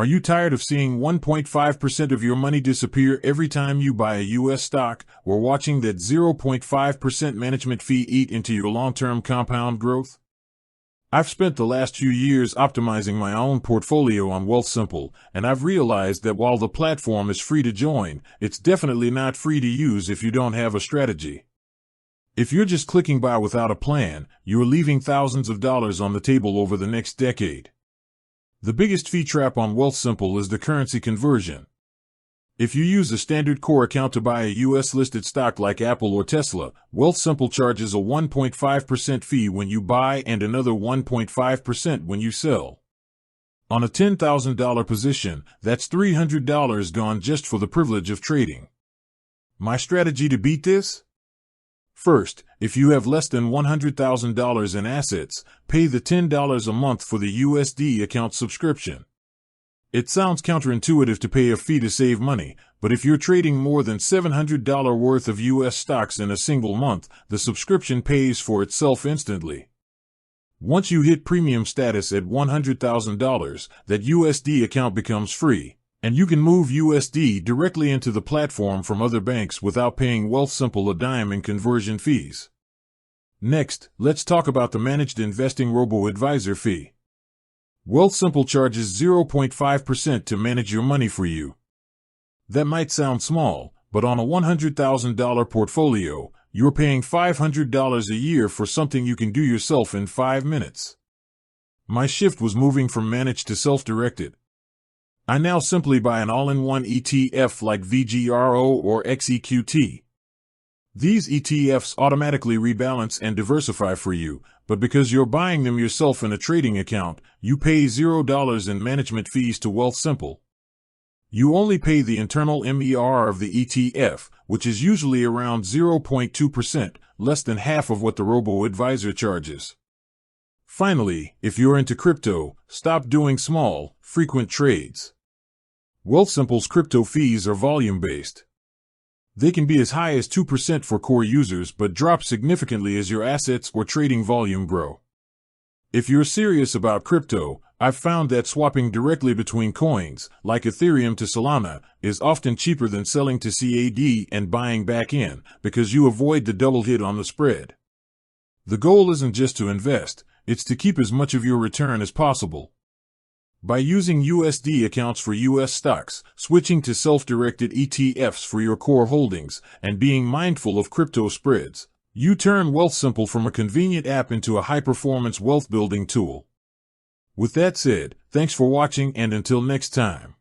Are you tired of seeing 1.5% of your money disappear every time you buy a US stock, or watching that 0.5% management fee eat into your long-term compound growth? I've spent the last few years optimizing my own portfolio on Wealthsimple, and I've realized that while the platform is free to join, it's definitely not free to use if you don't have a strategy. If you're just clicking by without a plan, you're leaving thousands of dollars on the table over the next decade. The biggest fee trap on Wealthsimple is the currency conversion. If you use a standard core account to buy a US-listed stock like Apple or Tesla, Wealthsimple charges a 1.5% fee when you buy and another 1.5% when you sell. On a $10,000 position, that's $300 gone just for the privilege of trading. My strategy to beat this? First, if you have less than $100,000 in assets, pay the $10 a month for the USD account subscription. It sounds counterintuitive to pay a fee to save money, but if you're trading more than $700 worth of US stocks in a single month, the subscription pays for itself instantly. Once you hit premium status at $100,000, that USD account becomes free, and you can move USD directly into the platform from other banks without paying Wealthsimple a dime in conversion fees. Next, let's talk about the Managed Investing Robo-Advisor fee. Wealthsimple charges 0.5% to manage your money for you. That might sound small, but on a $100,000 portfolio, you're paying $500 a year for something you can do yourself in 5 minutes. My shift was moving from managed to self-directed. I now simply buy an all-in-one ETF like VGRO or XEQT. These ETFs automatically rebalance and diversify for you, but because you're buying them yourself in a trading account, you pay $0 in management fees to Wealthsimple. You only pay the internal MER of the ETF, which is usually around 0.2%, less than half of what the robo-advisor charges. Finally, if you're into crypto, stop doing small, frequent trades. Wealthsimple's crypto fees are volume-based. They can be as high as 2% for core users but drop significantly as your assets or trading volume grow. If you're serious about crypto, I've found that swapping directly between coins, like Ethereum to Solana, is often cheaper than selling to CAD and buying back in, because you avoid the double hit on the spread. The goal isn't just to invest, it's to keep as much of your return as possible. By using USD accounts for US stocks, switching to self-directed ETFs for your core holdings, and being mindful of crypto spreads, you turn Wealthsimple from a convenient app into a high-performance wealth-building tool. With that said, thanks for watching, and until next time.